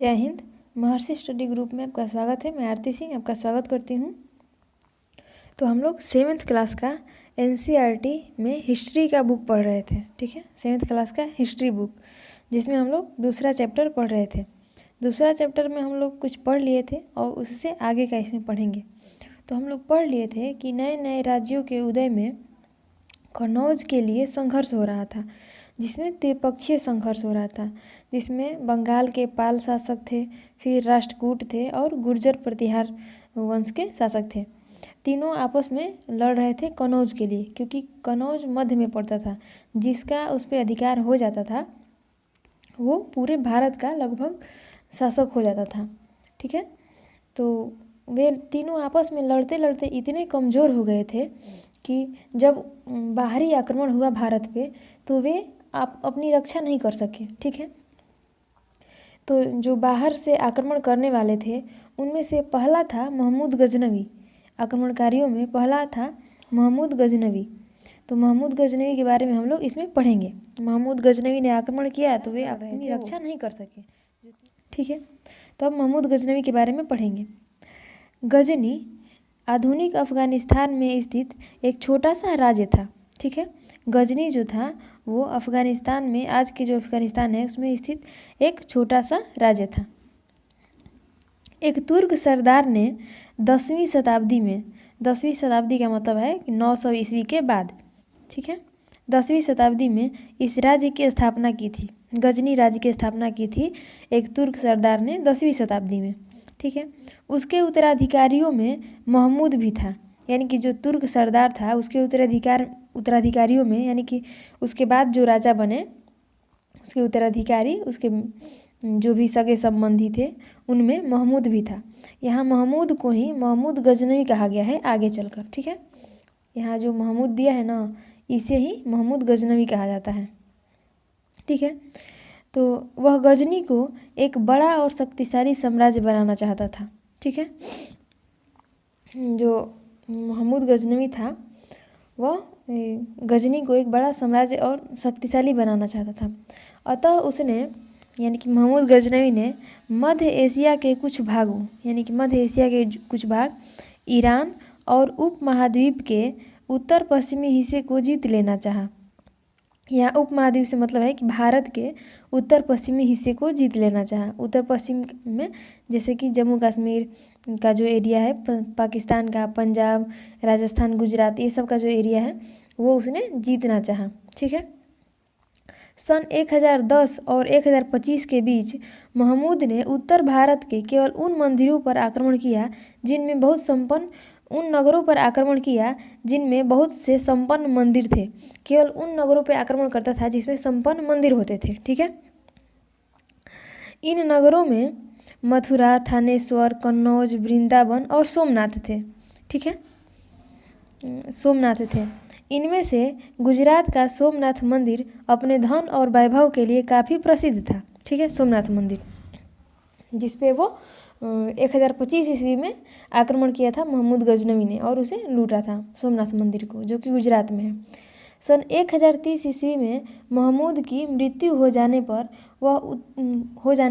जय हिंद। महर्षि study group में आपका स्वागत है। मैं आरती सिंह आपका स्वागत करती हूँ। तो हम लोग 7th क्लास का एनसीईआरटी में हिस्ट्री का बुक पढ़ रहे थे। ठीक है, 7th क्लास का हिस्ट्री बुक, जिसमें हम लोग दूसरा चैप्टर पढ़ रहे थे। दूसरा चैप्टर में हम लोग कुछ पढ़ लिए थे और उससे आगे का इसमें पढ़ेंगे। तो हम लोग पढ़ लिए थे कि नए नए राज्यों के उदय में कन्नौज के लिए संघर्ष हो रहा था, जिसमें त्रिपक्षीय संघर्ष हो रहा था, जिसमें बंगाल के पाल शासक थे, फिर राष्ट्रकूट थे और गुर्जर प्रतिहार वंश के शासक थे। तीनों आपस में लड़ रहे थे कन्नौज के लिए, क्योंकि कन्नौज मध्य में पड़ता था। जिसका उस पर अधिकार हो जाता था वो पूरे भारत का लगभग शासक हो जाता था। ठीक है, तो वे तीनों आपस में लड़ते लड़ते इतने कमज़ोर हो गए थे कि जब बाहरी आक्रमण हुआ भारत पे तो वे आप अपनी रक्षा नहीं कर सके। ठीक है, तो जो बाहर से आक्रमण करने वाले थे उनमें से पहला था महमूद गजनवी। आक्रमणकारियों में पहला था महमूद गजनवी। तो महमूद गजनवी के बारे में हम लोग इसमें पढ़ेंगे। महमूद गजनवी ने आक्रमण किया तो वे अपनी रक्षा नहीं कर सके। ठीक है, तो अब महमूद गजनवी के बारे में पढ़ेंगे। गजनी आधुनिक अफ़गानिस्तान में स्थित एक छोटा सा राज्य था। ठीक है, गजनी जो था वो अफ़गानिस्तान में, आज के जो अफ़गानिस्तान है उसमें स्थित एक छोटा सा राज्य था। एक तुर्क सरदार ने 10वीं शताब्दी में, 10वीं शताब्दी का मतलब है कि 900 ईस्वी के बाद, ठीक है, 10वीं शताब्दी में इस राज्य की स्थापना की थी। गजनी राज्य की स्थापना की थी एक तुर्क सरदार ने 10वीं शताब्दी में। ठीक है, उसके उत्तराधिकारियों में महमूद भी था, यानी कि जो तुर्क सरदार था उसके उत्तराधिकारियों में, यानी कि उसके बाद जो राजा बने उसके उत्तराधिकारी, उसके जो भी सगे संबंधी थे उनमें महमूद भी था। यहाँ महमूद को ही महमूद गजनवी कहा गया है आगे चलकर। ठीक है, यहाँ जो महमूद दिया है ना, इसे ही महमूद गजनवी कहा जाता है। ठीक है, तो वह गजनी को एक बड़ा और शक्तिशाली साम्राज्य बनाना चाहता था। ठीक है, जो महमूद गजनवी था वह गजनी को एक बड़ा साम्राज्य और शक्तिशाली बनाना चाहता था। अतः उसने, यानी कि महमूद गजनवी ने मध्य एशिया के कुछ भागों, यानी कि मध्य एशिया के कुछ भाग, ईरान और उपमहाद्वीप के उत्तर पश्चिमी हिस्से को जीत लेना चाहा। यहाँ उपमहाद्वीप से मतलब है कि भारत के उत्तर पश्चिमी हिस्से को जीत लेना चाहा। उत्तर पश्चिम में जैसे कि जम्मू कश्मीर का जो एरिया है, पाकिस्तान का, पंजाब, राजस्थान, गुजरात, ये सब का जो एरिया है वो उसने जीतना चाहा। ठीक है, सन 1010 और 1025 के बीच महमूद ने उत्तर भारत के केवल उन मंदिरों पर आक्रमण किया जिनमें बहुत संपन्न, उन नगरों पर आक्रमण किया जिनमें बहुत से संपन्न मंदिर थे। केवल उन नगरों पर आक्रमण करता था जिसमें संपन्न मंदिर होते थे। ठीक है, इन नगरों में मथुरा, थानेश्वर, कन्नौज, वृंदावन और सोमनाथ थे। ठीक है, सोमनाथ थे। इनमें से गुजरात का सोमनाथ मंदिर अपने धन और वैभव के लिए काफ़ी प्रसिद्ध था। ठीक है, सोमनाथ मंदिर जिस पे वो 1025 ईस्वी में आक्रमण किया था महमूद गजनवी ने और उसे लूटा था, सोमनाथ मंदिर को, जो कि गुजरात में है। सन 1030 ईस्वी में महमूद की मृत्यु हो जाने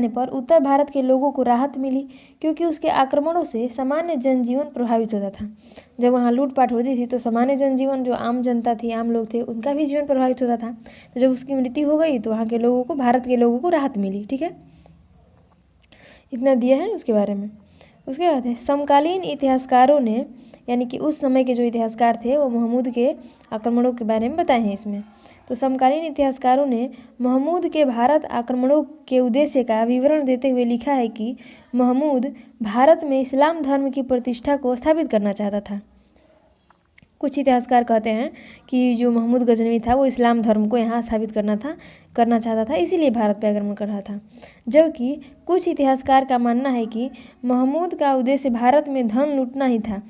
पर उत्तर भारत के लोगों को राहत मिली, क्योंकि उसके आक्रमणों से सामान्य जनजीवन प्रभावित होता था। जब वहाँ लूटपाट होती थी तो सामान्य जनजीवन, जो आम जनता थी, आम लोग थे, उनका भी जीवन प्रभावित होता था। तो जब उसकी मृत्यु हो गई तो वहाँ के लोगों को, भारत के लोगों को राहत मिली। ठीक है, इतना दिया है उसके बारे में। उसके बाद है समकालीन इतिहासकारों ने, यानी कि उस समय के जो इतिहासकार थे वो महमूद के आक्रमणों के बारे में बताए हैं इसमें। तो समकालीन इतिहासकारों ने महमूद के भारत आक्रमणों के उद्देश्य का विवरण देते हुए लिखा है कि महमूद भारत में इस्लाम धर्म की प्रतिष्ठा को स्थापित करना चाहता था। कुछ इतिहासकार कहते हैं कि जो महमूद गजनवी था वो इस्लाम धर्म को यहाँ स्थापित करना चाहता था, इसीलिए भारत पर आक्रमण कर रहा था। जबकि कुछ इतिहासकार का मानना है कि महमूद का उद्देश्य भारत में धन लूटना ही था,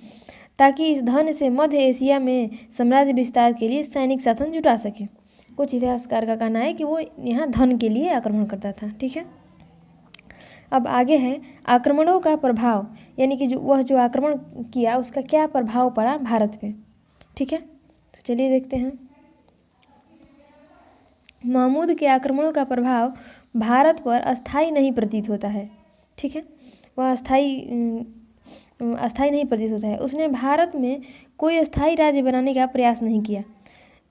ताकि इस धन से मध्य एशिया में साम्राज्य विस्तार के लिए सैनिक साधन जुटा सके। कुछ इतिहासकार का कहना है कि वो यहाँ धन के लिए आक्रमण करता था। ठीक है, अब आगे है आक्रमणों का प्रभाव, यानी कि वह जो आक्रमण किया उसका क्या प्रभाव पड़ा भारत पे। ठीक है, तो चलिए देखते हैं। महमूद के आक्रमणों का प्रभाव भारत पर अस्थायी नहीं प्रतीत होता है। ठीक है, वह अस्थाई नहीं प्रतीत होता है। उसने भारत में कोई अस्थाई राज्य बनाने का प्रयास नहीं किया,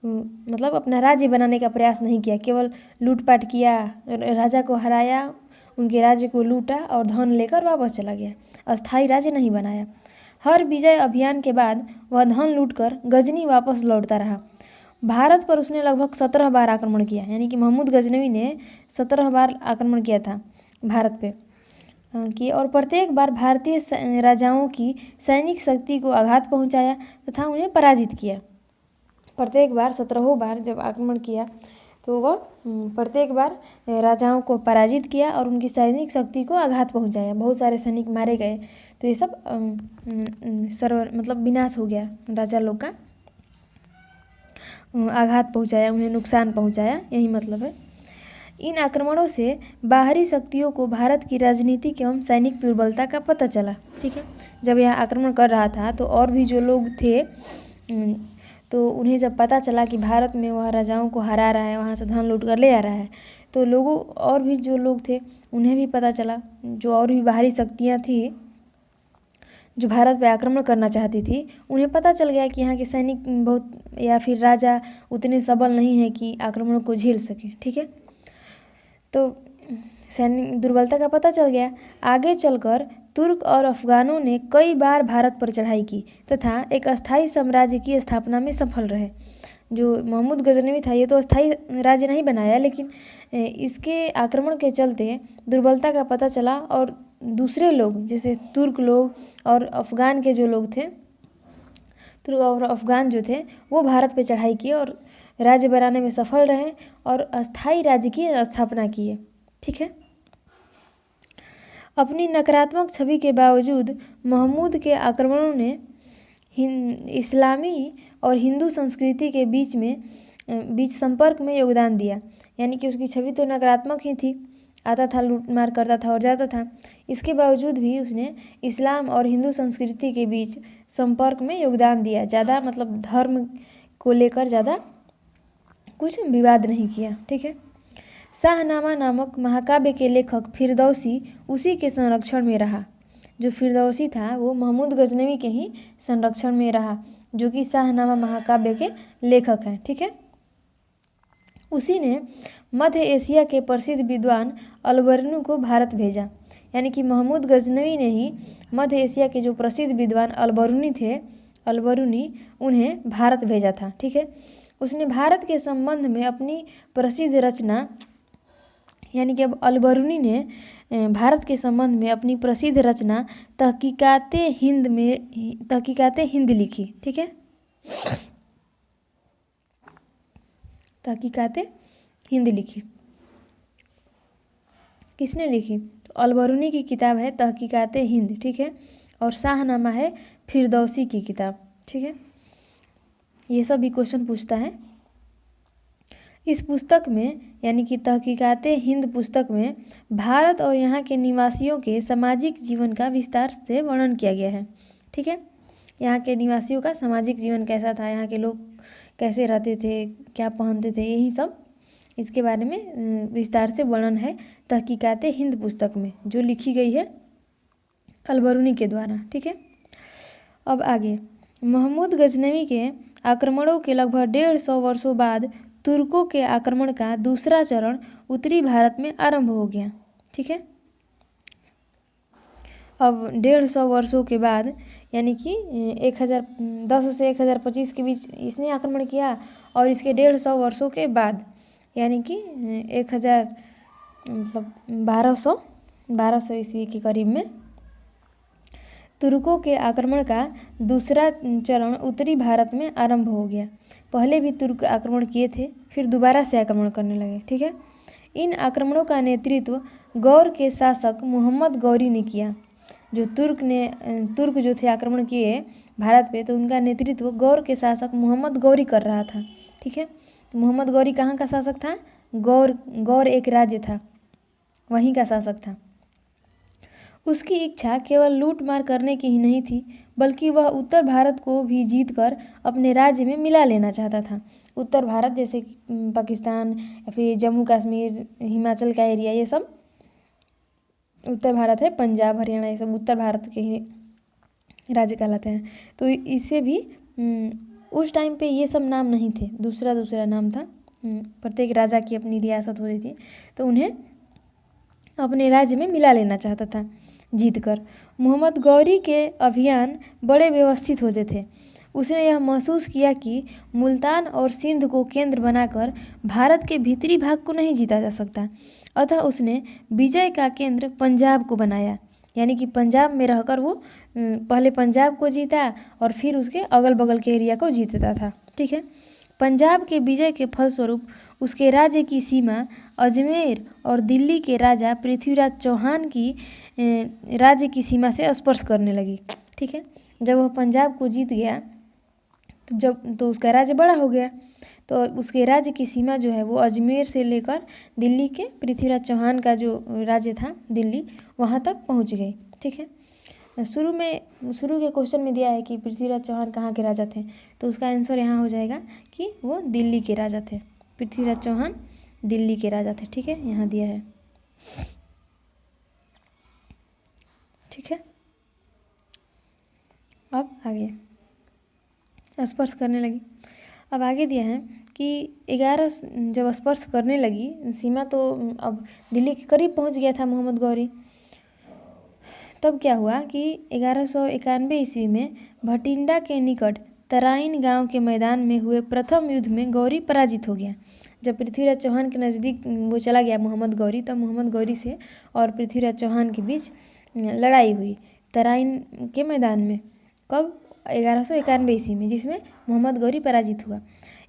मतलब अपना राज्य बनाने का प्रयास नहीं किया, केवल लूटपाट किया, राजा को हराया, उनके राज्य को लूटा और धन लेकर वापस चला गया। अस्थाई राज्य नहीं बनाया। हर विजय अभियान के बाद वह धन लूटकर गजनी वापस लौटता रहा। भारत पर उसने लगभग 17 बार आक्रमण किया, यानी कि महमूद गजनवी ने 17 बार आक्रमण किया था भारत पे कि, और प्रत्येक बार भारतीय राजाओं की सैनिक शक्ति को आघात पहुंचाया तथा उन्हें पराजित किया। प्रत्येक बार 17 बार जब आक्रमण किया तो वह प्रत्येक बार राजाओं को पराजित किया और उनकी सैनिक शक्ति को आघात पहुंचाया। बहुत सारे सैनिक मारे गए, तो ये सब मतलब विनाश हो गया, राजा लोग का आघात पहुंचाया, उन्हें नुकसान पहुंचाया, यही मतलब है। इन आक्रमणों से बाहरी शक्तियों को भारत की राजनीतिक एवं सैनिक दुर्बलता का पता चला। ठीक है, जब यह आक्रमण कर रहा था तो और भी जो लोग थे तो उन्हें जब पता चला कि भारत में वह राजाओं को हरा रहा है, वहाँ से धन लूट कर ले आ रहा है, तो लोगों और भी जो लोग थे उन्हें भी पता चला, जो और भी बाहरी शक्तियाँ थी जो भारत पे आक्रमण करना चाहती थी, उन्हें पता चल गया कि यहाँ के सैनिक बहुत या फिर राजा उतने सबल नहीं है कि आक्रमणों को झेल सकें। ठीक है, तो सैनिक दुर्बलता का पता चल गया। आगे चलकर तुर्क और अफगानों ने कई बार भारत पर चढ़ाई की तथा एक अस्थाई साम्राज्य की स्थापना में सफल रहे। जो महमूद गजनवी था, ये तो अस्थाई राज्य नहीं बनाया, लेकिन इसके आक्रमण के चलते दुर्बलता का पता चला और दूसरे लोग जैसे तुर्क लोग और अफ़गान के जो लोग थे, तुर्क और अफ़गान जो थे, वो भारत पे चढ़ाई किए और राज्य बनाने में सफल रहे और अस्थाई राज्य की स्थापना की है। ठीक है, अपनी नकारात्मक छवि के बावजूद महमूद के आक्रमणों ने इस्लामी और हिंदू संस्कृति के बीच संपर्क में योगदान दिया। यानी कि उसकी छवि तो नकारात्मक ही थी, आता था, लूट मार करता था और जाता था, इसके बावजूद भी उसने इस्लाम और हिंदू संस्कृति के बीच संपर्क में योगदान दिया। ज़्यादा मतलब धर्म को लेकर ज़्यादा कुछ विवाद नहीं किया। ठीक है, शाहनामा नामक महाकाव्य के लेखक फिरदौसी उसी के संरक्षण में रहा। जो फिरदौसी था वो महमूद गजनवी के ही संरक्षण में रहा, जो कि शाहनामा महाकाव्य के लेखक हैं। ठीक है, उसी ने मध्य एशिया के प्रसिद्ध विद्वान अलबरूनी को भारत भेजा। यानी कि महमूद गजनवी ने ही मध्य एशिया के जो प्रसिद्ध विद्वान अलबरूनी थे, उन्हें भारत भेजा था। ठीक है, उसने भारत के संबंध में अपनी प्रसिद्ध रचना, यानी कि अब अलबरूनी ने भारत के संबंध में अपनी प्रसिद्ध रचना तहकीकाते हिंद लिखी। ठीक है, तहकीकाते हिंद लिखी। किसने लिखी? तो अलबरूनी की किताब है तहकीकाते हिंद। ठीक है, और शाहनामा है फिरदौसी की किताब। ठीक है, ये सब भी क्वेश्चन पूछता है। इस पुस्तक में, यानी कि तहकीकाते हिंद पुस्तक में, भारत और यहाँ के निवासियों के सामाजिक जीवन का विस्तार से वर्णन किया गया है। ठीक है, यहाँ के निवासियों का सामाजिक जीवन कैसा था, यहाँ के लोग कैसे रहते थे, क्या पहनते थे, यही सब इसके बारे में विस्तार से वर्णन है तहकीकाते हिंद पुस्तक में, जो लिखी गई है अलबरूनी के द्वारा। ठीक है, अब आगे, महमूद गजनवी के आक्रमणों के लगभग 150 वर्षों बाद तुर्कों के आक्रमण का दूसरा चरण उत्तरी भारत में आरंभ हो गया। ठीक है, अब 150 वर्षों के बाद, यानी कि 1010 से 1025 के बीच इसने आक्रमण किया, और इसके 150 वर्षों के बाद, यानी कि 1000 मतलब 1200 ईस्वी के करीब में तुर्कों के आक्रमण का दूसरा चरण उत्तरी भारत में आरंभ हो गया। पहले भी तुर्क आक्रमण किए थे, फिर दोबारा से आक्रमण करने लगे। ठीक है, इन आक्रमणों का नेतृत्व गौर के शासक मोहम्मद गौरी ने किया। जो तुर्क जो थे आक्रमण किए भारत पे, तो उनका नेतृत्व गौर के शासक मोहम्मद गौरी कर रहा था। ठीक है, तो मोहम्मद गौरी कहाँ का शासक था? गौर एक राज्य था, वहीं का शासक था। उसकी इच्छा केवल लूट मार करने की ही नहीं थी, बल्कि वह उत्तर भारत को भी जीतकर अपने राज्य में मिला लेना चाहता था। उत्तर भारत जैसे पाकिस्तान या फिर जम्मू कश्मीर, हिमाचल का एरिया, ये सब उत्तर भारत है, पंजाब हरियाणा ये सब उत्तर भारत के ही राज्य कहलाते हैं। तो इसे भी उस टाइम पे ये सब नाम नहीं थे, दूसरा दूसरा नाम था। प्रत्येक राजा की अपनी रियासत होती थी, तो उन्हें अपने राज्य में मिला लेना चाहता था जीतकर। मोहम्मद गौरी के अभियान बड़े व्यवस्थित होते थे। उसने यह महसूस किया कि मुल्तान और सिंध को केंद्र बनाकर भारत के भीतरी भाग को नहीं जीता जा सकता, अतः उसने विजय का केंद्र पंजाब को बनाया। यानी कि पंजाब में रहकर वो पहले पंजाब को जीता और फिर उसके अगल बगल के एरिया को जीतता था। ठीक है। पंजाब के विजय के फलस्वरूप उसके राज्य की सीमा अजमेर और दिल्ली के राजा पृथ्वीराज चौहान की राज्य की सीमा से स्पर्श करने लगी। ठीक है। जब वह पंजाब को जीत गया तो उसका राज्य बड़ा हो गया, तो उसके राज्य की सीमा जो है वो अजमेर से लेकर दिल्ली के पृथ्वीराज चौहान का जो राज्य था दिल्ली, वहाँ तक पहुँच गई। ठीक है। शुरू के क्वेश्चन में दिया है कि पृथ्वीराज चौहान कहाँ के राजा थे, तो उसका आंसर यहाँ हो जाएगा कि वो दिल्ली के राजा थे। पृथ्वीराज चौहान दिल्ली के राजा थे। ठीक है, यहाँ दिया है। ठीक है। अब आगे स्पर्श करने लगी। अब आगे दिया है कि 11 जब स्पर्श करने लगी सीमा, तो अब दिल्ली के करीब पहुंच गया था मोहम्मद गौरी। तब क्या हुआ कि 1191 ईस्वी में भटिंडा के निकट तराइन गांव के मैदान में हुए प्रथम युद्ध में गौरी पराजित हो गया। जब पृथ्वीराज चौहान के नज़दीक वो चला गया मोहम्मद गौरी, तब मोहम्मद गौरी से और पृथ्वीराज चौहान के बीच लड़ाई हुई तराइन के मैदान में। कब? 1191 ईस्वी में, जिसमें मोहम्मद गौरी पराजित हुआ।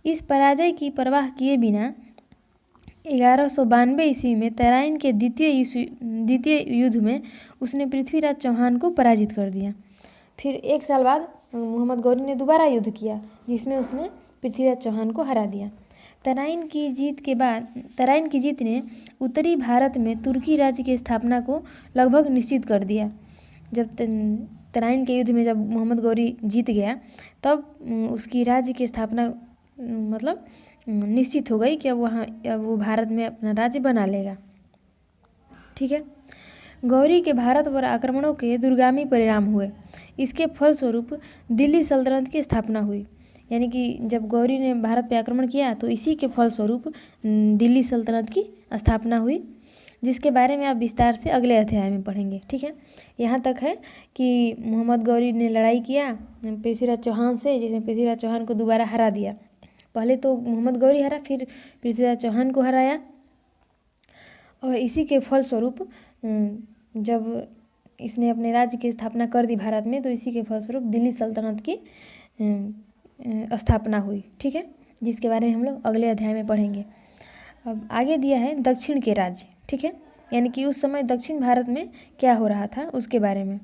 इस पराजय की परवाह किए बिना 1192 ईस्वी में तराइन के द्वितीय युद्ध में उसने पृथ्वीराज चौहान को पराजित कर दिया। फिर 1 साल बाद मोहम्मद गौरी ने दोबारा युद्ध किया, जिसमें उसने पृथ्वीराज चौहान को हरा दिया। तराइन की जीत ने उत्तरी भारत में तुर्की राज्य की स्थापना को लगभग निश्चित कर दिया। जब तराइन के युद्ध में जब मोहम्मद गौरी जीत गया, तब उसकी राज्य की स्थापना मतलब निश्चित हो गई कि अब वो भारत में अपना राज्य बना लेगा। ठीक है। गौरी के भारत पर आक्रमणों के दूरगामी परिणाम हुए। इसके फलस्वरूप दिल्ली सल्तनत की स्थापना हुई। यानी कि जब गौरी ने भारत पर आक्रमण किया, तो इसी के फलस्वरूप दिल्ली सल्तनत की स्थापना हुई, जिसके बारे में आप विस्तार से अगले अध्याय में पढ़ेंगे। ठीक है। यहाँ तक है कि मोहम्मद गौरी ने लड़ाई किया पृथ्वीराज चौहान से, जिसमें पृथ्वीराज चौहान को दोबारा हरा दिया। पहले तो मोहम्मद गौरी हरा, फिर पृथ्वीराज चौहान को हराया, और इसी के फलस्वरूप जब इसने अपने राज्य की स्थापना कर दी भारत में, तो इसी के फलस्वरूप दिल्ली सल्तनत की स्थापना हुई। ठीक है, जिसके बारे में हम लोग अगले अध्याय में पढ़ेंगे। अब आगे दिया है दक्षिण के राज्य। ठीक है, यानी कि उस समय दक्षिण भारत में क्या हो रहा था उसके बारे में।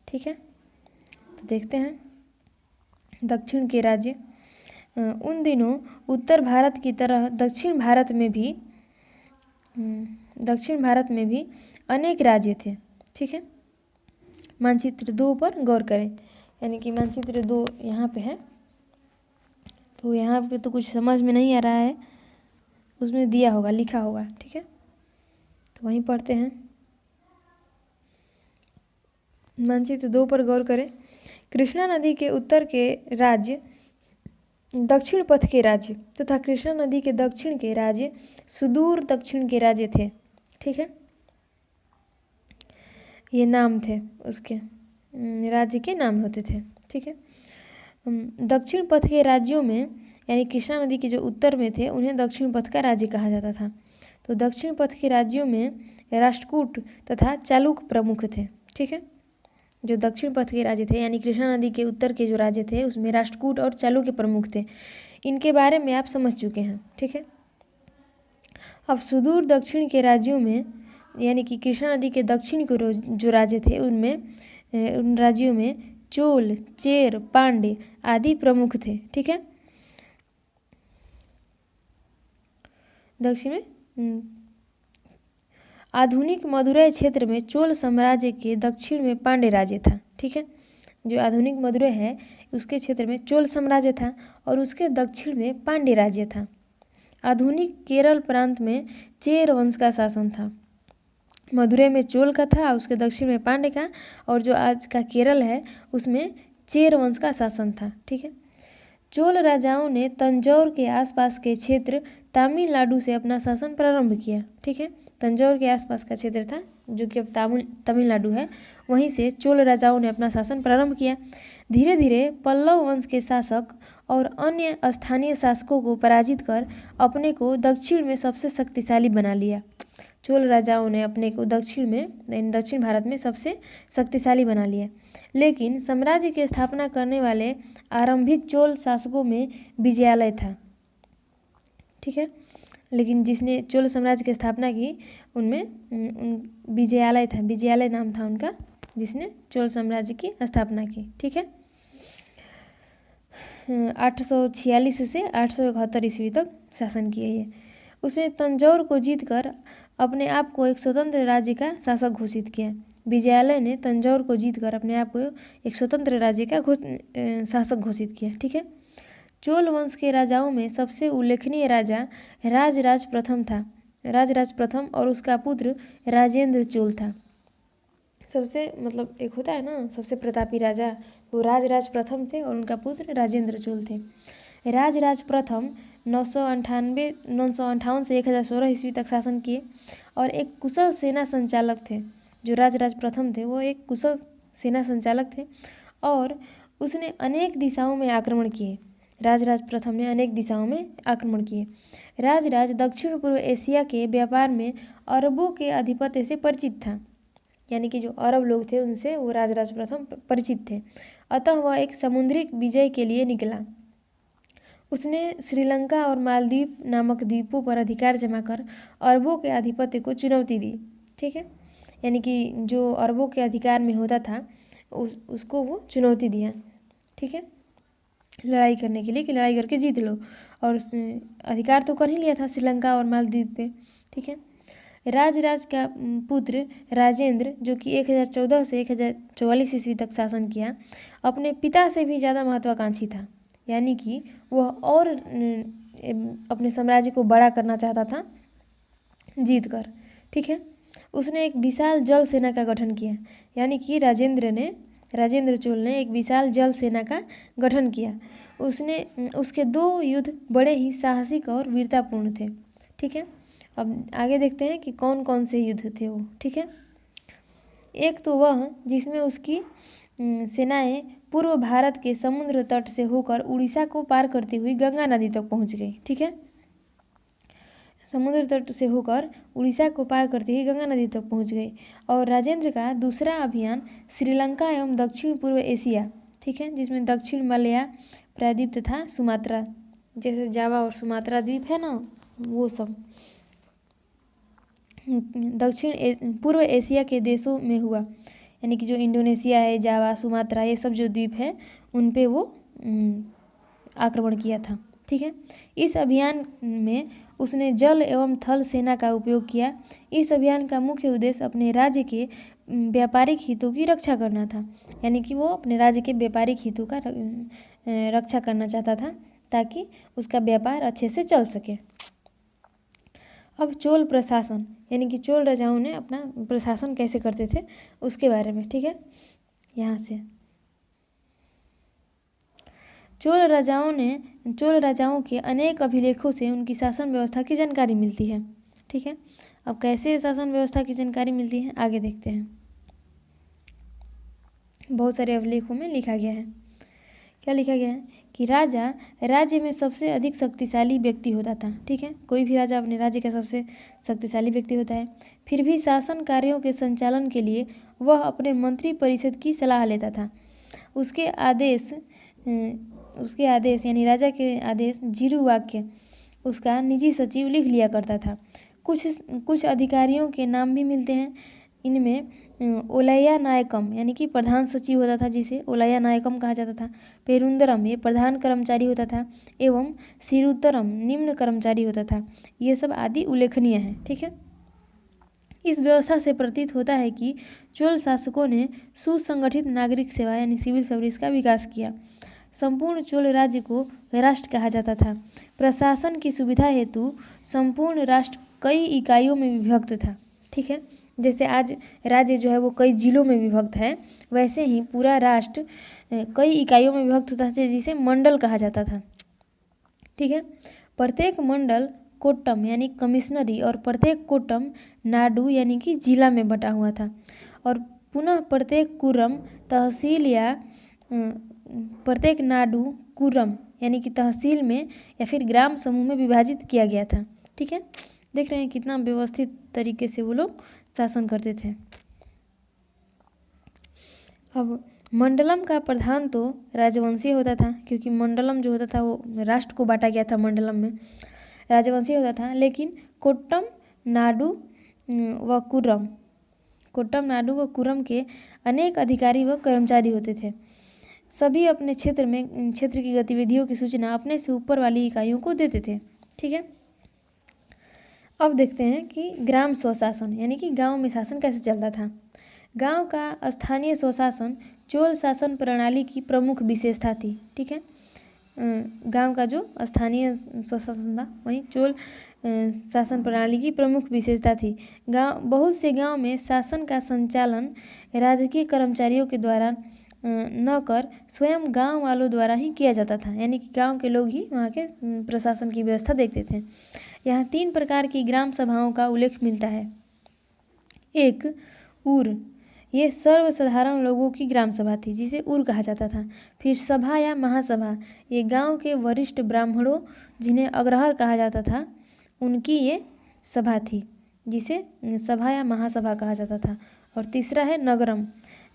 ठीक है, तो देखते हैं दक्षिण के राज्य। उन दिनों उत्तर भारत की तरह दक्षिण भारत में भी अनेक राज्य थे। ठीक है, मानचित्र 2 पर गौर करें। यानी कि मानचित्र 2 यहाँ पे है, तो यहाँ पे तो कुछ समझ में नहीं आ रहा है, उसमें दिया होगा, लिखा होगा। ठीक है, तो वहीं पढ़ते हैं। मानचित्र 2 पर गौर करें। कृष्णा नदी के उत्तर के राज्य दक्षिण पथ के राज्य तथा कृष्णा नदी के दक्षिण के राज्य सुदूर दक्षिण के राज्य थे। ठीक है, ये नाम थे उसके, राज्य के नाम होते थे। ठीक है, दक्षिण पथ के राज्यों में यानी कृष्णा नदी के जो उत्तर में थे, उन्हें दक्षिण पथ का राज्य कहा जाता था। तो दक्षिण पथ के राज्यों में राष्ट्रकूट तथा चालुक्य प्रमुख थे। ठीक है, जो दक्षिण पथ के राज्य थे यानी कृष्णा नदी के उत्तर के जो राज्य थे, उसमें राष्ट्रकूट और चालुक्य प्रमुख थे। इनके बारे में आप समझ चुके हैं। ठीक है, अब सुदूर दक्षिण के राज्यों में यानी कि कृष्णा नदी के दक्षिण के जो राज्य थे, उन राज्यों में चोल, चेर, पांड्य आदि प्रमुख थे। ठीक है, दक्षिण में आधुनिक मदुरै क्षेत्र में चोल साम्राज्य के दक्षिण में पांड्य राज्य था। ठीक है, जो आधुनिक मदुरै है उसके क्षेत्र में चोल साम्राज्य था और उसके दक्षिण में पांड्य राज्य था। आधुनिक केरल प्रांत में चेर वंश का शासन था। मदुरै में चोल का था, उसके दक्षिण में पांड्य का, और जो आज का केरल है उसमें चेर वंश का शासन था। ठीक है। चोल राजाओं ने तंजौर के आसपास के क्षेत्र तमिलनाडु से अपना शासन प्रारंभ किया। ठीक है। तंजौर के आसपास का क्षेत्र था जो कि अब तमिलनाडु है, वहीं से चोल राजाओं ने अपना शासन प्रारंभ किया। धीरे धीरे पल्लव वंश के शासक और अन्य स्थानीय शासकों को पराजित कर अपने को दक्षिण में सबसे शक्तिशाली बना लिया। चोल राजाओं ने अपने को दक्षिण भारत में सबसे शक्तिशाली बना लिया। लेकिन साम्राज्य की स्थापना करने वाले आरंभिक चोल शासकों में विजयालय था। ठीक है। लेकिन जिसने चोल साम्राज्य की स्थापना की उनमें विजयालय था, विजयालय नाम था उनका, जिसने चोल साम्राज्य की स्थापना की। ठीक है। 846 से 871 ईस्वी तक शासन किया ये। उसने तंजौर को जीतकर अपने आप को एक स्वतंत्र राज्य का शासक घोषित किया। विजयालय ने तंजौर को जीतकर अपने आप को एक स्वतंत्र राज्य का शासक घोषित किया। ठीक है। चोल वंश के राजाओं में सबसे उल्लेखनीय राजा राजराज प्रथम था। राजराज प्रथम और उसका पुत्र राजेंद्र चोल था। सबसे एक होता है ना सबसे प्रतापी राजा, वो राजराज प्रथम थे और उनका पुत्र राजेंद्र चोल थे। राजराज प्रथम 958 से 1016 ईस्वी तक शासन किए और एक कुशल सेना संचालक थे। जो राजराज प्रथम थे वो एक कुशल सेना संचालक थे और उसने अनेक दिशाओं में आक्रमण किए। राजराज प्रथम ने अनेक दिशाओं में आक्रमण किए। राजराज दक्षिण पूर्व एशिया के व्यापार में अरबों के आधिपत्य से परिचित था, यानी कि जो अरब लोग थे उनसे वो राजराज प्रथम परिचित थे। अतः वह एक समुद्री विजय के लिए निकला। उसने श्रीलंका और मालदीव नामक द्वीपों पर अधिकार जमाकर अरबों के आधिपत्य को चुनौती दी। ठीक है। यानी कि जो अरबों के अधिकार में होता था उसको वो चुनौती दिया। ठीक है। लड़ाई करने के लिए कि लड़ाई करके जीत लो, और उसने अधिकार तो कर ही लिया था श्रीलंका और मालदीव पे। ठीक है। राजराज का पुत्र राजेंद्र, जो कि 1014 से 1044 ईस्वी तक शासन किया, अपने पिता से भी ज़्यादा महत्वाकांक्षी था। यानी कि वह और अपने साम्राज्य को बड़ा करना चाहता था जीत कर। ठीक है। उसने एक विशाल जल सेना का गठन किया। यानी कि राजेंद्र चोल ने एक विशाल जल सेना का गठन किया। उसके 2 युद्ध बड़े ही साहसिक और वीरतापूर्ण थे। ठीक है। अब आगे देखते हैं कि कौन कौन से युद्ध थे वो। ठीक है। एक तो वह जिसमें उसकी सेनाएं पूर्व भारत के समुद्र तट से होकर उड़ीसा को पार करती हुई गंगा नदी तक पहुंच गई। ठीक है। समुद्र तट से होकर उड़ीसा को पार करती हुई गंगा नदी तक पहुंच गई। और राजेंद्र का दूसरा अभियान श्रीलंका एवं दक्षिण पूर्व एशिया, ठीक है, जिसमें दक्षिण मलया प्रायद्वीप तथा सुमात्रा, जैसे जावा और सुमात्रा द्वीप है ना, वो सब दक्षिण पूर्व एशिया के देशों में हुआ। यानी कि जो इंडोनेशिया है, जावा, सुमात्रा, ये सब जो द्वीप है उन पे वो आक्रमण किया था। ठीक है। इस अभियान में उसने जल एवं थल सेना का उपयोग किया। इस अभियान का मुख्य उद्देश्य अपने राज्य के व्यापारिक हितों की रक्षा करना था। यानी कि वो अपने राज्य के व्यापारिक हितों का रक्षा करना चाहता था ताकि उसका व्यापार अच्छे से चल सके। अब चोल प्रशासन, यानी कि चोल राजाओं ने अपना प्रशासन कैसे करते थे उसके बारे में। ठीक है। यहाँ से चोल राजाओं के अनेक अभिलेखों से उनकी शासन व्यवस्था की जानकारी मिलती है। ठीक है। अब कैसे शासन व्यवस्था की जानकारी मिलती है आगे देखते हैं। बहुत सारे अभिलेखों में लिखा गया है। क्या लिखा गया है कि राजा राज्य में सबसे अधिक शक्तिशाली व्यक्ति होता था। ठीक है। कोई भी राजा अपने राज्य का सबसे शक्तिशाली व्यक्ति होता है। फिर भी शासन कार्यों के संचालन के लिए वह अपने मंत्री परिषद की सलाह लेता था। उसके आदेश यानी राजा के आदेश जीरु वाक्य उसका निजी सचिव लिख लिया करता था। कुछ अधिकारियों के नाम भी मिलते हैं। इनमें ओलैया नायकम यानी कि प्रधान सचिव होता था, जिसे ओलैया नायकम कहा जाता था। पेरुंदरम ये प्रधान कर्मचारी होता था एवं सिरुतरम निम्न कर्मचारी होता था। ये सब आदि उल्लेखनीय है। ठीक है। इस व्यवस्था से प्रतीत होता है कि चोल शासकों ने सुसंगठित नागरिक सेवा यानी सिविल सर्विस का विकास किया। संपूर्ण चोल राज्य को राष्ट्र कहा जाता था। प्रशासन की सुविधा हेतु संपूर्ण राष्ट्र कई इकाइयों में विभक्त था। ठीक है। जैसे आज राज्य जो है वो कई जिलों में विभक्त है, वैसे ही पूरा राष्ट्र कई इकाइयों में विभक्त होता है जिसे मंडल कहा जाता था। ठीक है, प्रत्येक मंडल कोट्टम यानी कमिश्नरी और प्रत्येक कोट्टम नाडु यानी कि जिला में बटा हुआ था। और पुनः प्रत्येक कुरम तहसील या प्रत्येक नाडु कुरम यानी कि तहसील में या फिर ग्राम समूह में विभाजित किया गया था। ठीक है, देख रहे हैं कितना व्यवस्थित तरीके से वो लोग शासन करते थे। अब मंडलम का प्रधान तो राजवंशीय होता था, क्योंकि मंडलम जो होता था वो राष्ट्र को बांटा गया था, मंडलम में राजवंशीय होता था। लेकिन कोट्टम नाडु व कुरम, कोट्टम नाडु व कुरम के अनेक अधिकारी व कर्मचारी होते थे। सभी अपने क्षेत्र की गतिविधियों की सूचना अपने से ऊपर वाली इकाइयों को देते थे। ठीक है, अब देखते हैं कि ग्राम स्वशासन यानी कि गांव में शासन कैसे चलता था। गांव का स्थानीय स्वशासन चोल शासन प्रणाली की प्रमुख विशेषता थी। ठीक है, गांव का जो स्थानीय स्वशासन था वही चोल शासन प्रणाली की प्रमुख विशेषता थी। बहुत से गांव में शासन का संचालन राजकीय कर्मचारियों के द्वारा न कर स्वयं गांव वालों द्वारा ही किया जाता था, यानी कि गांव के लोग ही वहाँ के प्रशासन की व्यवस्था देखते थे। यहाँ 3 प्रकार की ग्राम सभाओं का उल्लेख मिलता है। एक उर, ये सर्वसाधारण लोगों की ग्राम सभा थी जिसे उर कहा जाता था। फिर सभा या महासभा, ये गांव के वरिष्ठ ब्राह्मणों जिन्हें अग्रहर कहा जाता था उनकी ये सभा थी, जिसे सभा या महासभा कहा जाता था। और तीसरा है नगरम।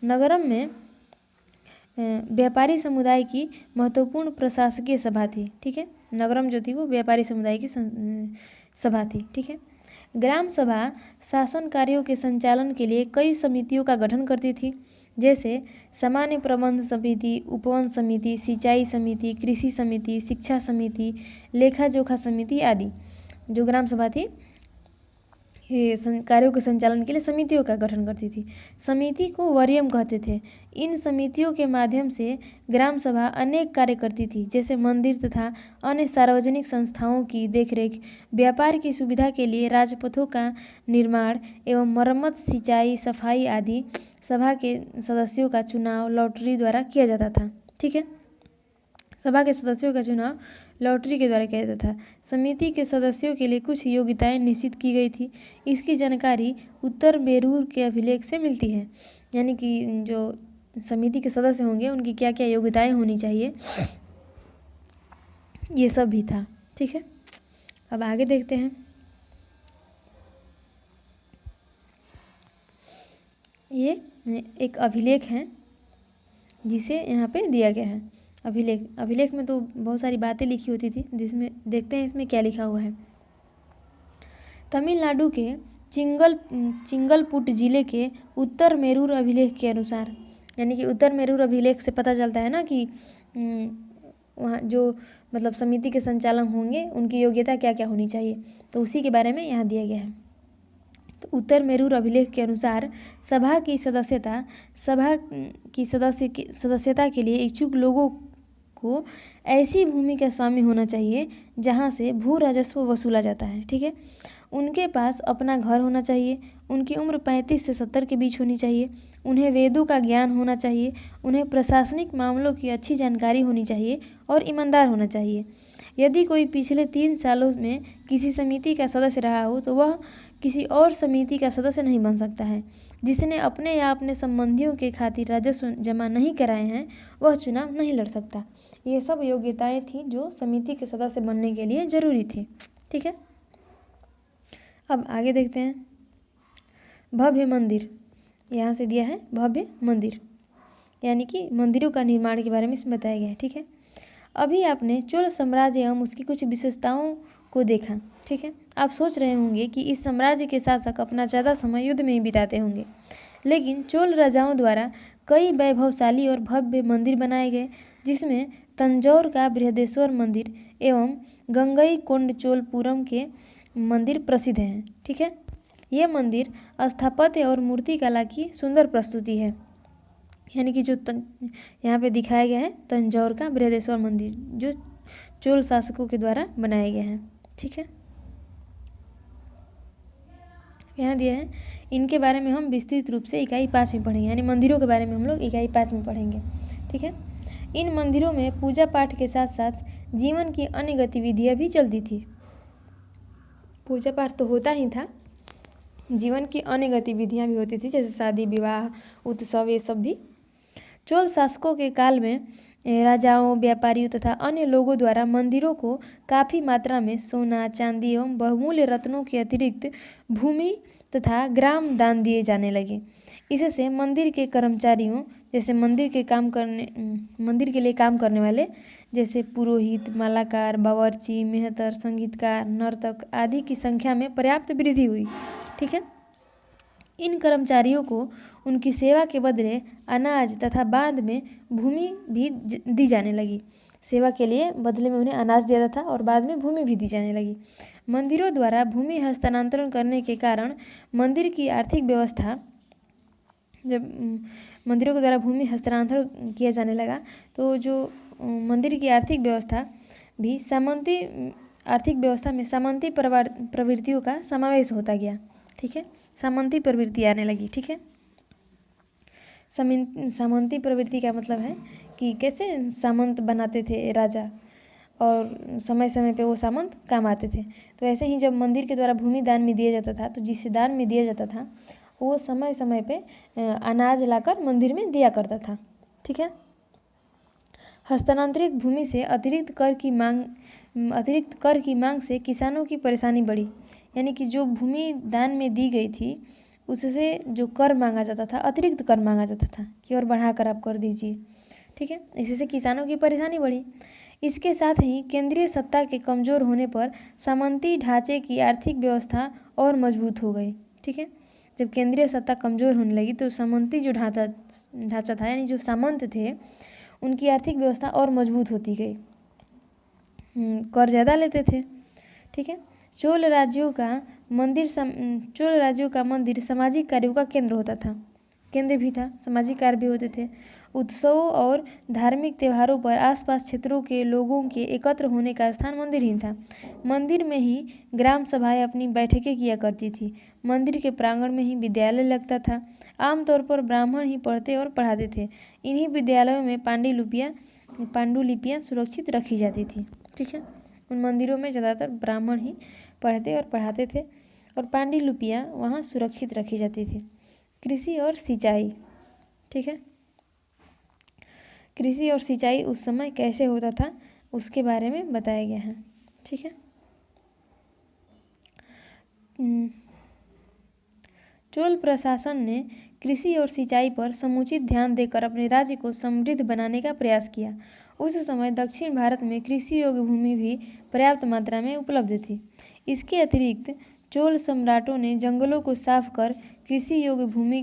नगरम में व्यापारी समुदाय की महत्वपूर्ण प्रशासकीय सभा थी। ठीक है, नगरम जो थी वो व्यापारी समुदाय की सभा थी। ठीक है, ग्राम सभा शासन कार्यों के संचालन के लिए कई समितियों का गठन करती थी, जैसे सामान्य प्रबंध समिति, उपवन समिति, सिंचाई समिति, कृषि समिति, शिक्षा समिति, लेखा जोखा समिति आदि। जो ग्राम सभा थी ये कार्यों के संचालन के लिए समितियों का गठन करती थी। समिति को वरीयम कहते थे। इन समितियों के माध्यम से ग्राम सभा अनेक कार्य करती थी, जैसे मंदिर तथा अन्य सार्वजनिक संस्थाओं की देखरेख, व्यापार की सुविधा के लिए राजपथों का निर्माण एवं मरम्मत, सिंचाई, सफाई आदि। सभा के सदस्यों का चुनाव लॉटरी द्वारा किया जाता था। ठीक है, सभा के सदस्यों का चुनाव लॉटरी के द्वारा किया जाता था। समिति के सदस्यों के लिए कुछ योग्यताएं निश्चित की गई थी। इसकी जानकारी उत्तर मेरूर के अभिलेख से मिलती है, यानी कि जो समिति के सदस्य होंगे उनकी क्या क्या योग्यताएं होनी चाहिए, ये सब भी था। ठीक है, अब आगे देखते हैं। ये एक अभिलेख है जिसे यहाँ पे दिया गया है। अभिलेख में तो बहुत सारी बातें लिखी होती थी, जिसमें देखते हैं इसमें क्या लिखा हुआ है। तमिलनाडु के चिंगलपुट जिले के उत्तर मेरूर अभिलेख के अनुसार, यानी कि उत्तर मेरूर अभिलेख से पता चलता है ना कि वहाँ जो मतलब समिति के संचालक होंगे उनकी योग्यता क्या क्या होनी चाहिए, तो उसी के बारे में यहाँ दिया गया है। तो उत्तर मेरूर अभिलेख के अनुसार सभा की सदस्यता के लिए इच्छुक लोगों को ऐसी भूमि का स्वामी होना चाहिए जहाँ से भू राजस्व वसूला जाता है। ठीक है, उनके पास अपना घर होना चाहिए, उनकी उम्र 35 से 70 के बीच होनी चाहिए, उन्हें वेदों का ज्ञान होना चाहिए, उन्हें प्रशासनिक मामलों की अच्छी जानकारी होनी चाहिए और ईमानदार होना चाहिए। यदि कोई पिछले 3 सालों में किसी समिति का सदस्य रहा हो तो वह किसी और समिति का सदस्य नहीं बन सकता है। जिसने अपने या अपने संबंधियों के खातिर राजस्व जमा नहीं कराए हैं वह चुनाव नहीं लड़ सकता। ये सब योग्यताएं थी जो समिति के सदस्य बनने के लिए जरूरी थी। ठीक है, अब आगे देखते हैं। भव्य मंदिर, यहाँ से दिया है भव्य मंदिर, यानी कि मंदिरों का निर्माण के बारे में इसमें बताया गया है। ठीक है, अभी आपने चोल साम्राज्य एवं उसकी कुछ विशेषताओं को देखा। ठीक है, आप सोच रहे होंगे कि इस साम्राज्य के शासक अपना ज़्यादा समय युद्ध में ही बिताते होंगे, लेकिन चोल राजाओं द्वारा कई वैभवशाली और भव्य मंदिर बनाए गए, जिसमें तंजौर का बृहदेश्वर मंदिर एवं गंगईकोंडचोलपुरम के मंदिर प्रसिद्ध हैं। ठीक है, ये मंदिर स्थापत्य और मूर्तिकला की सुंदर प्रस्तुति है, यानी कि जो यहाँ पे दिखाया गया है तंजौर का बृहदेश्वर मंदिर जो चोल शासकों के द्वारा बनाया गया है। ठीक है, यहाँ दिया है, इनके बारे में हम विस्तृत रूप से इकाई 5 में पढ़ेंगे, यानी मंदिरों के बारे में हम लोग इकाई 5 में पढ़ेंगे। ठीक है। इन मंदिरों में पूजा पाठ के साथ साथ जीवन की अन्य गतिविधियाँ भी चलती थी। पूजा पाठ तो होता ही था, जीवन की अन्य गतिविधियाँ भी होती थी, जैसे शादी विवाह उत्सव ये सब भी। चोल शासकों के काल में राजाओं, व्यापारियों तथा अन्य लोगों द्वारा मंदिरों को काफ़ी मात्रा में सोना, चांदी एवं बहुमूल्य रत्नों के अतिरिक्त भूमि तथा ग्राम दान दिए जाने लगे। इससे मंदिर के कर्मचारियों, जैसे मंदिर के लिए काम करने वाले, जैसे पुरोहित, मालाकार, बावर्ची, मेहतर, संगीतकार, नर्तक आदि की संख्या में पर्याप्त वृद्धि हुई। ठीक है। इन कर्मचारियों को उनकी सेवा के बदले अनाज तथा बाद में भूमि भी दी जाने लगी। सेवा के लिए बदले में उन्हें अनाज दिया जाता था और बाद में भूमि भी दी जाने लगी। मंदिरों द्वारा भूमि हस्तांतरण करने के कारण मंदिर की आर्थिक व्यवस्था, जब मंदिरों के द्वारा भूमि हस्तांतरण किया जाने लगा तो जो मंदिर की आर्थिक व्यवस्था भी सामंती आर्थिक व्यवस्था में सामंती प्रवृत्तियों का समावेश होता गया। ठीक है। सामंती प्रवृत्ति आने लगी। ठीक है। सामंती प्रवृत्ति का मतलब है कि कैसे सामंत बनाते थे राजा, और समय समय पे वो सामंत काम आते थे। तो ऐसे ही जब मंदिर के द्वारा भूमि दान में दिया जाता था, तो जिसे दान में दिया जाता था वो समय समय पे अनाज लाकर मंदिर में दिया करता था। ठीक है। हस्तांतरित भूमि से अतिरिक्त कर की मांग से किसानों की परेशानी बढ़ी, यानी कि जो भूमि दान में दी गई थी उससे जो कर मांगा जाता था, अतिरिक्त कर मांगा जाता था कि और बढ़ाकर आप कर दीजिए। ठीक है। इससे किसानों की परेशानी बढ़ी। इसके साथ ही केंद्रीय सत्ता के कमज़ोर होने पर सामंती ढांचे की आर्थिक व्यवस्था और मजबूत हो गई। ठीक है। जब केंद्रीय सत्ता कमज़ोर होने लगी तो सामंती जो ढांचा था, यानी जो सामंत थे, उनकी आर्थिक व्यवस्था और मजबूत होती गई, कर ज़्यादा लेते थे। ठीक है। चोल राज्यों का मंदिर सामाजिक कार्यों का केंद्र होता था, केंद्र भी था, सामाजिक कार्य भी होते थे। उत्सवों और धार्मिक त्योहारों पर आसपास क्षेत्रों के लोगों के एकत्र होने का स्थान मंदिर ही था। मंदिर में ही ग्राम सभाएं अपनी बैठकें किया करती थी। मंदिर के प्रांगण में ही विद्यालय लगता था। आमतौर पर ब्राह्मण ही पढ़ते और पढ़ाते थे। इन्हीं विद्यालयों में पांडुलिपियाँ सुरक्षित रखी जाती थी। ठीक है। उन मंदिरों में ज़्यादातर ब्राह्मण ही पढ़ते और पढ़ाते थे और पांडुलिपियाँ वहाँ सुरक्षित रखी जाती थी। कृषि और सिंचाई। ठीक है। कृषि और सिंचाई उस समय कैसे होता था उसके बारे में बताया गया है। ठीक है। चोल प्रशासन ने कृषि और सिंचाई पर समुचित ध्यान देकर अपने राज्य को समृद्ध बनाने का प्रयास किया। उस समय दक्षिण भारत में कृषि योग्य भूमि भी पर्याप्त मात्रा में उपलब्ध थी। इसके अतिरिक्त चोल सम्राटों ने जंगलों को साफ कर कृषि योग्य भूमि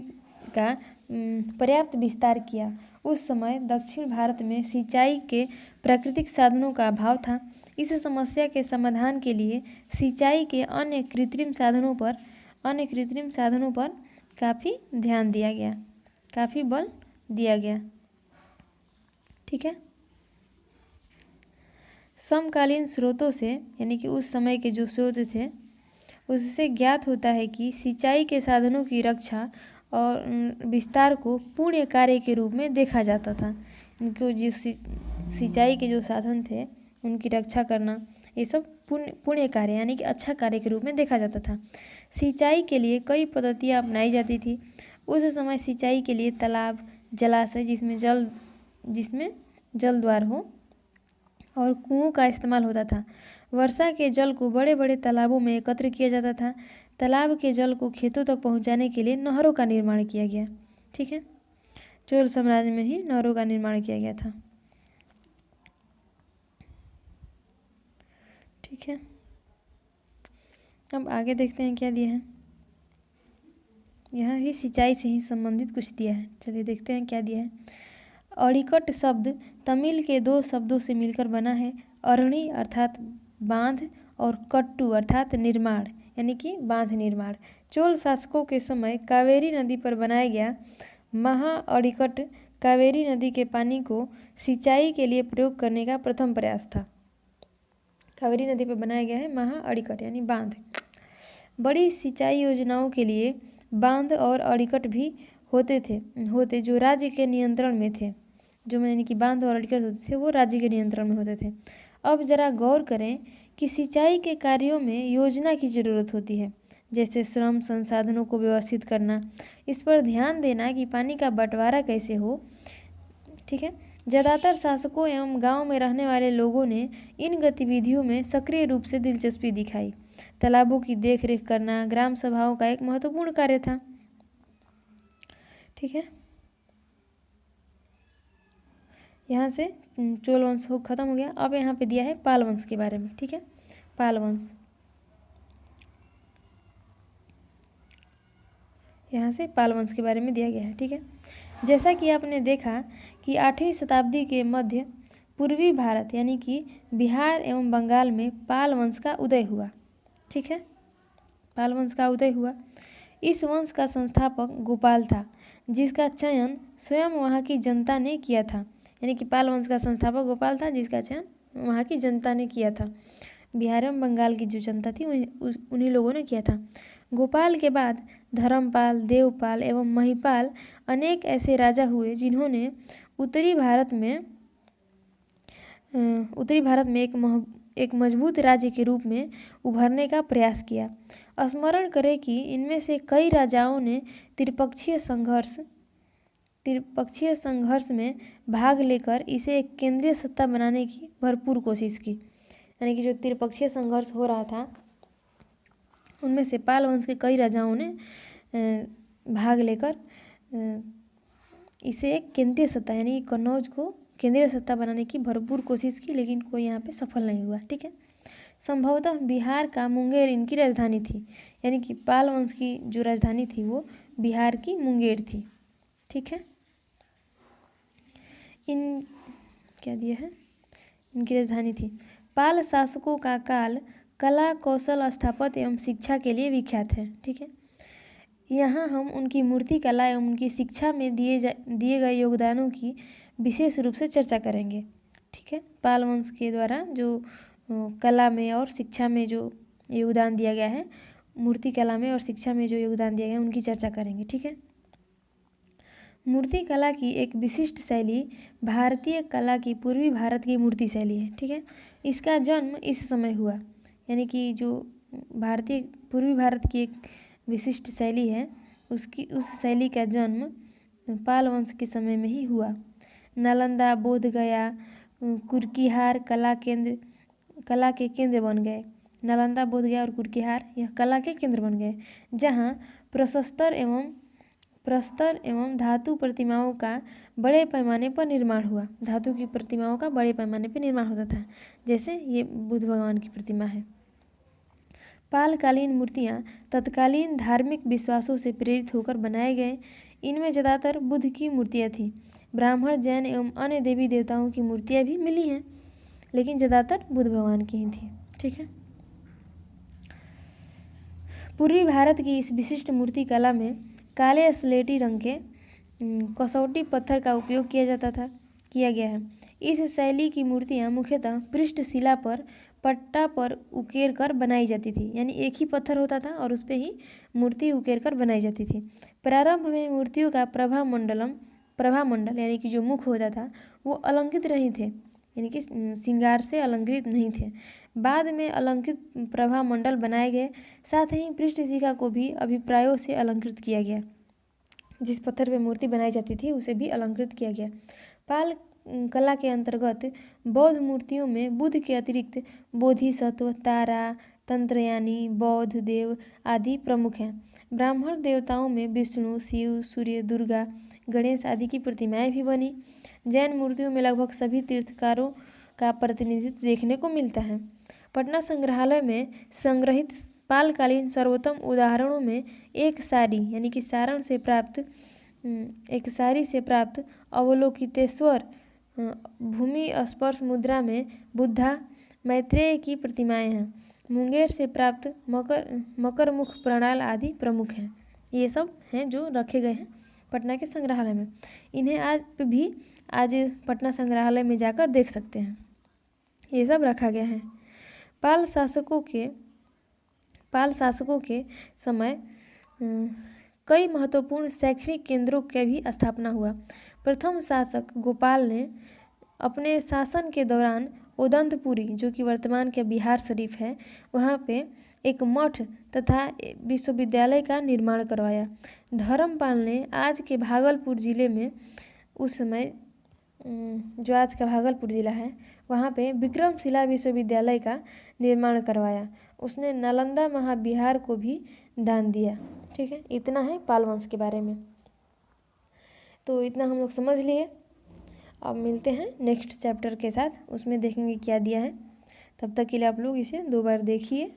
का पर्याप्त विस्तार किया। उस समय दक्षिण भारत में सिंचाई के प्राकृतिक साधनों का अभाव था। इस समस्या के समाधान के लिए सिंचाई के अन्य कृत्रिम साधनों पर काफ़ी ध्यान दिया गया, काफ़ी बल दिया गया। ठीक है। समकालीन स्रोतों से, यानी कि उस समय के जो स्रोत थे, उससे ज्ञात होता है कि सिंचाई के साधनों की रक्षा और विस्तार को पुण्य कार्य के रूप में देखा जाता था। इनको जो सिंचाई के जो साधन थे उनकी रक्षा करना, ये सब पुण्य कार्य, यानी कि अच्छा कार्य के रूप में देखा जाता था। सिंचाई के लिए कई पद्धतियाँ अपनाई जाती थी। उस समय सिंचाई के लिए तालाब, जलाशय जिसमें जल द्वार हो, और कुओं का इस्तेमाल होता था। वर्षा के जल को बड़े बड़े तालाबों में एकत्र किया जाता था। तालाब के जल को खेतों तक पहुंचाने के लिए नहरों का निर्माण किया गया। ठीक है। चोल साम्राज्य में ही नहरों का निर्माण किया गया था। ठीक है। अब आगे देखते हैं क्या दिया है। यहाँ भी सिंचाई से ही संबंधित कुछ दिया है। चलिए देखते हैं क्या दिया है। अड़िकट शब्द तमिल के 2 शब्दों से मिलकर बना है। अरणी अर्थात बांध और कट्टू अर्थात निर्माण, यानी कि बांध निर्माण। चोल शासकों के समय कावेरी नदी पर बनाया गया महाअड़िकट कावेरी नदी के पानी को सिंचाई के लिए प्रयोग करने का प्रथम प्रयास था। कावेरी नदी पर बनाया गया है महाअड़िकट, यानी बांध। बड़ी सिंचाई योजनाओं के लिए बांध और अड़िकट भी होते जो राज्य के नियंत्रण में थे। जो यानी कि बांध और अड़िकट होते थे वो राज्य के नियंत्रण में होते थे। अब जरा गौर करें कि सिंचाई के कार्यों में योजना की ज़रूरत होती है, जैसे श्रम संसाधनों को व्यवस्थित करना। इस पर ध्यान देना कि पानी का बंटवारा कैसे हो। ठीक है। ज़्यादातर शासकों एवं गांव में रहने वाले लोगों ने इन गतिविधियों में सक्रिय रूप से दिलचस्पी दिखाई। तालाबों की देखरेख करना ग्राम सभाओं का एक महत्वपूर्ण कार्य था। ठीक है। यहाँ से चोल वंश खत्म हो गया। अब यहाँ पे दिया है पाल वंश के बारे में। ठीक है। पाल वंश, यहाँ से पाल वंश के बारे में दिया गया है। ठीक है। जैसा कि आपने देखा कि 8वीं शताब्दी के मध्य पूर्वी भारत यानी कि बिहार एवं बंगाल में पाल वंश का उदय हुआ। ठीक है। पाल वंश का उदय हुआ। इस वंश का संस्थापक गोपाल था, जिसका चयन स्वयं वहाँ की जनता ने किया था। यानी कि पाल वंश का संस्थापक गोपाल था, जिसका चयन वहाँ की जनता ने किया था। बिहार एवं बंगाल की जो जनता थी उन्हीं लोगों ने किया था। गोपाल के बाद धर्मपाल, देवपाल एवं महिपाल अनेक ऐसे राजा हुए जिन्होंने उत्तरी भारत में एक मजबूत राज्य के रूप में उभरने का प्रयास किया। स्मरण करें कि इनमें से कई राजाओं ने त्रिपक्षीय संघर्ष में भाग लेकर इसे एक केंद्रीय सत्ता बनाने की भरपूर कोशिश की। यानी कि जो त्रिपक्षीय संघर्ष हो रहा था उनमें से पाल वंश के कई राजाओं ने भाग लेकर इसे एक केंद्रीय सत्ता यानी कि कन्नौज को केंद्रीय सत्ता बनाने की भरपूर कोशिश की, लेकिन कोई यहाँ पे सफल नहीं हुआ। ठीक है। संभवतः बिहार का मुंगेर इनकी राजधानी थी। यानी कि पाल वंश की जो राजधानी थी वो बिहार की मुंगेर थी। ठीक है। क्या दिया है, इनकी राजधानी थी। पाल शासकों का काल कला, कौशल, स्थापत्य एवं शिक्षा के लिए विख्यात है। ठीक है। यहाँ हम उनकी मूर्ति कला एवं उनकी शिक्षा में दिए गए योगदानों की विशेष रूप से चर्चा करेंगे। ठीक है। पाल वंश के द्वारा जो कला में और शिक्षा में जो योगदान दिया गया है, मूर्ति कला में और शिक्षा में जो योगदान दिया गया है, उनकी चर्चा करेंगे। ठीक है। मूर्ति कला की एक विशिष्ट शैली भारतीय कला की पूर्वी भारत की मूर्ति शैली है। ठीक है। इसका जन्म इस समय हुआ। यानी कि जो भारतीय पूर्वी भारत की एक विशिष्ट शैली है उस शैली का जन्म पाल वंश के समय में ही हुआ। नालंदा, बोधगया, कुर्किहार कला के केंद्र बन गए। नालंदा, बोधगया और कुर्किहार यह कला के केंद्र बन गए, जहाँ प्रस्तर एवं धातु प्रतिमाओं का बड़े पैमाने पर निर्माण हुआ। धातु की प्रतिमाओं का बड़े पैमाने पर निर्माण होता था, जैसे ये बुद्ध भगवान की प्रतिमा है। पालकालीन मूर्तियाँ तत्कालीन धार्मिक विश्वासों से प्रेरित होकर बनाए गए। इनमें ज़्यादातर बुद्ध की मूर्तियाँ थीं। ब्राह्मण, जैन एवं अन्य देवी देवताओं की मूर्तियाँ भी मिली हैं, लेकिन ज़्यादातर बुद्ध भगवान की ही थी। ठीक है। पूर्वी भारत की इस विशिष्ट मूर्ति कला में काले स्लेटी रंग के कसौटी पत्थर का उपयोग किया गया है। इस शैली की मूर्तियाँ मुख्यतः पृष्ठ शिला पर पट्टा पर उकेर कर बनाई जाती थी। यानी एक ही पत्थर होता था और उस पर ही मूर्ति उकेर कर बनाई जाती थी। प्रारंभ में मूर्तियों का प्रभामंडल यानी कि जो मुख होता था वो अलंकृत नहीं थे, यानी कि श्रृंगार से अलंकृत नहीं थे। बाद में अलंकृत प्रभामंडल बनाए गए। साथ ही पृष्ठशिखा को भी अभिप्रायों से अलंकृत किया गया। जिस पत्थर पे मूर्ति बनाई जाती थी उसे भी अलंकृत किया गया। पाल कला के अंतर्गत बौद्ध मूर्तियों में बुद्ध के अतिरिक्त बोधिसत्व, तारा, तंत्रयानी, बौद्ध देव आदि प्रमुख हैं। ब्राह्मण देवताओं में विष्णु, शिव, सूर्य, दुर्गा, गणेश आदि की प्रतिमाएं भी बनी। जैन मूर्तियों में लगभग सभी तीर्थकारों का प्रतिनिधित्व देखने को मिलता है। पटना संग्रहालय में संग्रहित पालकालीन सर्वोत्तम उदाहरणों में एक सारी यानी कि सारण से प्राप्त अवलोकितेश्वर भूमि स्पर्श मुद्रा में बुद्धा, मैत्रेय की प्रतिमाएं हैं। मुंगेर से प्राप्त मकर मुख प्रणाल आदि प्रमुख हैं। ये सब हैं जो रखे गए हैं पटना के संग्रहालय में। इन्हें आज पटना संग्रहालय में जाकर देख सकते हैं। ये सब रखा गया है। पाल शासकों के समय कई महत्वपूर्ण शैक्षणिक केंद्रों की भी स्थापना हुआ। प्रथम शासक गोपाल ने अपने शासन के दौरान उदंतपुरी, जो कि वर्तमान के बिहार शरीफ है, वहाँ पे एक मठ तथा विश्वविद्यालय का निर्माण करवाया। धर्मपाल ने आज के भागलपुर जिले में, उस समय जो आज का भागलपुर जिला है, वहाँ पे विक्रमशिला विश्वविद्यालय का निर्माण करवाया। उसने नालंदा महाविहार को भी दान दिया। ठीक है, इतना है पाल वंश के बारे में। तो इतना हम लोग समझ लिए। अब मिलते हैं नेक्स्ट चैप्टर के साथ, उसमें देखेंगे क्या दिया है। तब तक के लिए आप लोग इसे 2 बार देखिए।